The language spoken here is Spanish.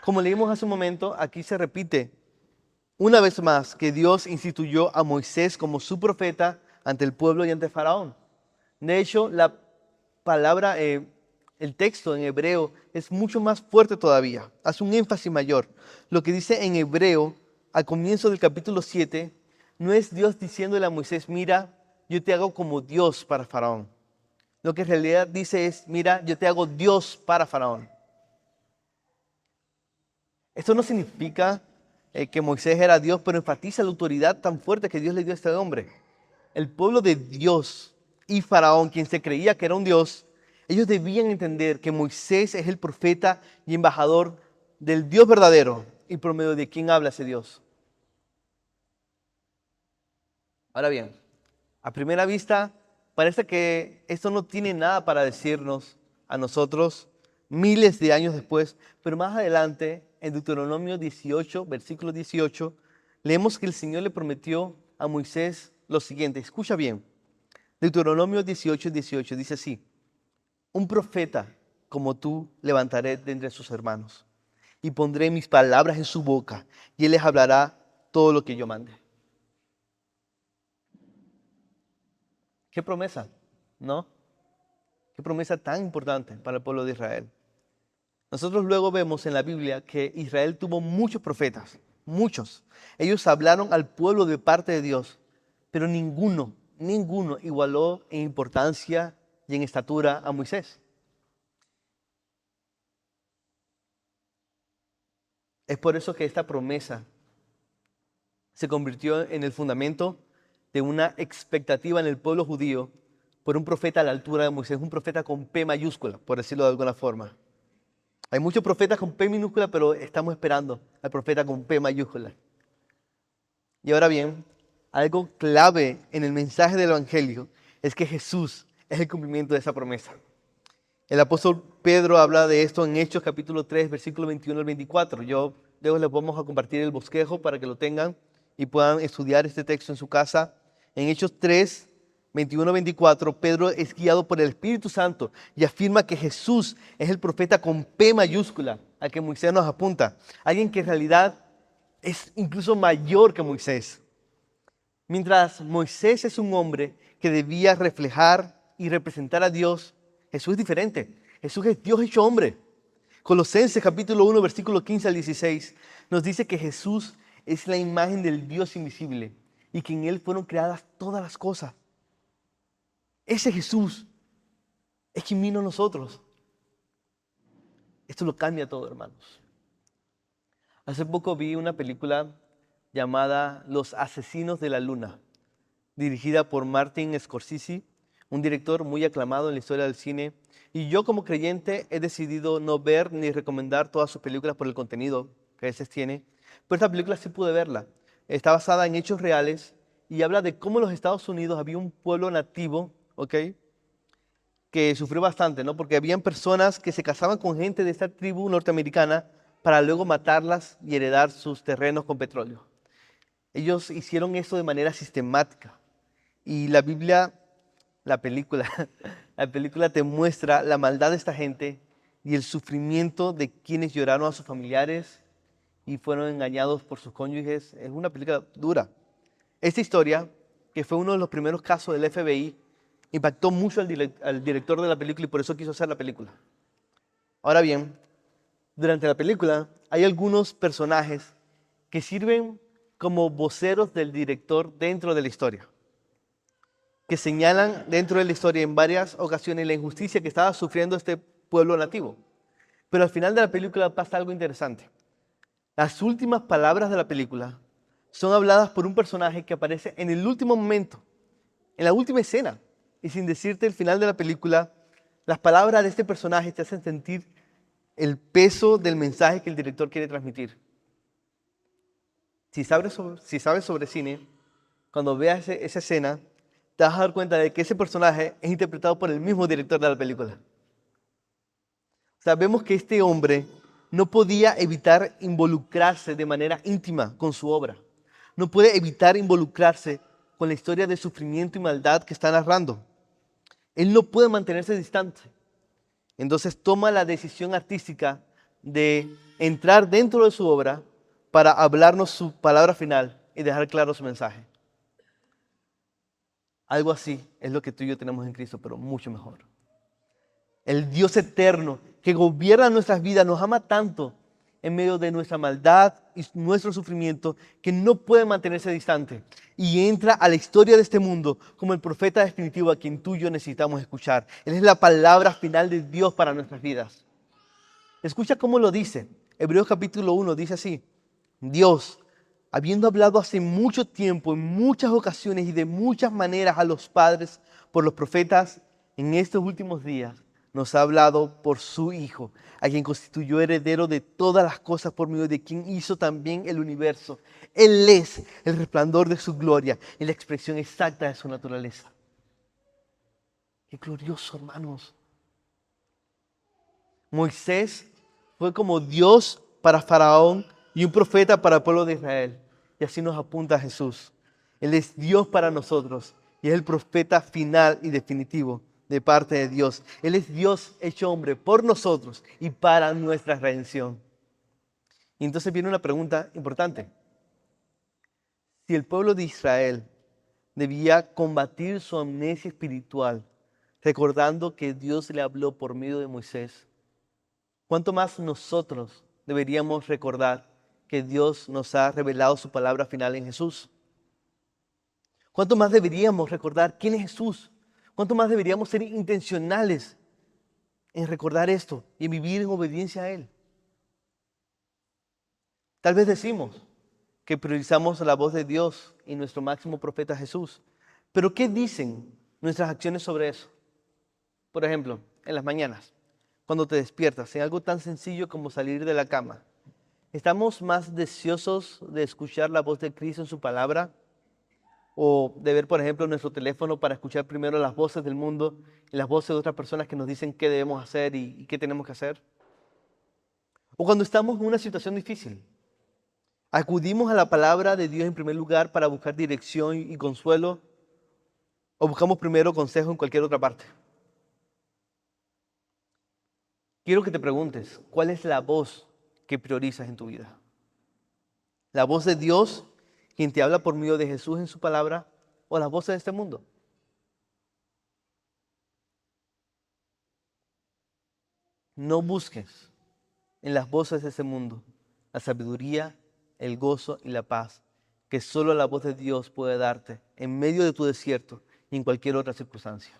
Como leímos hace un momento, aquí se repite una vez más que Dios instituyó a Moisés como su profeta ante el pueblo y ante Faraón. De hecho, la palabra, el texto en hebreo es mucho más fuerte todavía, hace un énfasis mayor. Lo que dice en hebreo al comienzo del capítulo 7 no es Dios diciéndole a Moisés, mira, yo te hago como Dios para Faraón. Lo que en realidad dice es, mira, yo te hago Dios para Faraón. Esto no significa que Moisés era Dios, pero enfatiza la autoridad tan fuerte que Dios le dio a este hombre. El pueblo de Dios y Faraón, quien se creía que era un Dios, ellos debían entender que Moisés es el profeta y embajador del Dios verdadero y por medio de quien habla ese Dios. Ahora bien, a primera vista, parece que esto no tiene nada para decirnos a nosotros miles de años después, pero más adelante, en Deuteronomio 18, versículo 18, leemos que el Señor le prometió a Moisés lo siguiente. Escucha bien. Deuteronomio 18, 18 dice así: un profeta como tú levantaré de entre sus hermanos y pondré mis palabras en su boca y él les hablará todo lo que yo mande. ¿Qué promesa? ¿No? Qué promesa tan importante para el pueblo de Israel. Nosotros luego vemos en la Biblia que Israel tuvo muchos profetas, muchos. Ellos hablaron al pueblo de parte de Dios, pero ninguno igualó en importancia y en estatura a Moisés. Es por eso que esta promesa se convirtió en el fundamento de una expectativa en el pueblo judío por un profeta a la altura de Moisés, un profeta con P mayúscula, por decirlo de alguna forma. Hay muchos profetas con P minúscula, pero estamos esperando al profeta con P mayúscula. Y ahora bien, algo clave en el mensaje del Evangelio es que Jesús es el cumplimiento de esa promesa. El apóstol Pedro habla de esto en Hechos capítulo 3, versículo 21 al 24. Luego les vamos a compartir el bosquejo para que lo tengan y puedan estudiar este texto en su casa. En Hechos 3, 21 al 24, Pedro es guiado por el Espíritu Santo y afirma que Jesús es el profeta con P mayúscula al que Moisés nos apunta. Alguien que en realidad es incluso mayor que Moisés. Mientras Moisés es un hombre que debía reflejar y representar a Dios, Jesús es diferente. Jesús es Dios hecho hombre. Colosenses capítulo 1, versículo 15 al 16 nos dice que Jesús es la imagen del Dios invisible y que en Él fueron creadas todas las cosas. Ese Jesús es quien vino a nosotros. Esto lo cambia todo, hermanos. Hace poco vi una película llamada Los Asesinos de la Luna, dirigida por Martin Scorsese, un director muy aclamado en la historia del cine. Y yo como creyente he decidido no ver ni recomendar todas sus películas por el contenido que a veces tiene. Pero esta película sí pude verla. Está basada en hechos reales y habla de cómo en los Estados Unidos había un pueblo nativo, ¿ok?, que sufrió bastante, ¿no? Porque habían personas que se casaban con gente de esta tribu norteamericana para luego matarlas y heredar sus terrenos con petróleo. Ellos hicieron esto de manera sistemática. Y la Biblia, la película, la película te muestra la maldad de esta gente y el sufrimiento de quienes lloraron a sus familiares y fueron engañados por sus cónyuges. Es una película dura. Esta historia, que fue uno de los primeros casos del FBI, impactó mucho al director de la película y por eso quiso hacer la película. Ahora bien, durante la película hay algunos personajes que sirven como voceros del director dentro de la historia, que señalan dentro de la historia en varias ocasiones la injusticia que estaba sufriendo este pueblo nativo. Pero al final de la película pasa algo interesante. Las últimas palabras de la película son habladas por un personaje que aparece en el último momento, en la última escena. Y sin decirte el final de la película, las palabras de este personaje te hacen sentir el peso del mensaje que el director quiere transmitir. Si sabes sobre cine, cuando veas esa escena, te vas a dar cuenta de que ese personaje es interpretado por el mismo director de la película. Sabemos que este hombre no podía evitar involucrarse de manera íntima con su obra. No puede evitar involucrarse con la historia de sufrimiento y maldad que está narrando. Él no puede mantenerse distante. Entonces toma la decisión artística de entrar dentro de su obra para hablarnos su palabra final y dejar claro su mensaje. Algo así es lo que tú y yo tenemos en Cristo, pero mucho mejor. El Dios eterno que gobierna nuestras vidas nos ama tanto en medio de nuestra maldad y nuestro sufrimiento que no puede mantenerse distante y entra a la historia de este mundo como el profeta definitivo a quien tú y yo necesitamos escuchar. Él es la palabra final de Dios para nuestras vidas. Escucha cómo lo dice. Hebreos capítulo 1 dice así: Dios, habiendo hablado hace mucho tiempo, en muchas ocasiones y de muchas maneras a los padres por los profetas, en estos últimos días nos ha hablado por su Hijo, a quien constituyó heredero de todas las cosas, por medio de quien hizo también el universo. Él es el resplandor de su gloria y la expresión exacta de su naturaleza. ¡Qué glorioso, hermanos! Moisés fue como Dios para Faraón y un profeta para el pueblo de Israel. Y así nos apunta Jesús. Él es Dios para nosotros y es el profeta final y definitivo de parte de Dios. Él es Dios hecho hombre por nosotros y para nuestra redención. Y entonces viene una pregunta importante. Si el pueblo de Israel debía combatir su amnesia espiritual, recordando que Dios le habló por medio de Moisés, ¿cuánto más nosotros deberíamos recordar que Dios nos ha revelado su palabra final en Jesús? ¿Cuánto más deberíamos recordar quién es Jesús? ¿Cuánto más deberíamos ser intencionales en recordar esto y en vivir en obediencia a Él? Tal vez decimos que priorizamos la voz de Dios y nuestro máximo profeta Jesús, pero ¿qué dicen nuestras acciones sobre eso? Por ejemplo, en las mañanas, cuando te despiertas, en algo tan sencillo como salir de la cama, ¿estamos más deseosos de escuchar la voz de Cristo en su palabra? ¿O de ver, por ejemplo, nuestro teléfono para escuchar primero las voces del mundo y las voces de otras personas que nos dicen qué debemos hacer y qué tenemos que hacer? ¿O cuando estamos en una situación difícil, acudimos a la palabra de Dios en primer lugar para buscar dirección y consuelo? ¿O buscamos primero consejo en cualquier otra parte? Quiero que te preguntes, ¿cuál es la voz que priorizas en tu vida? ¿La voz de Dios, quien te habla por medio de Jesús en su palabra, o las voces de este mundo? No busques en las voces de este mundo la sabiduría, el gozo y la paz que solo la voz de Dios puede darte en medio de tu desierto y en cualquier otra circunstancia.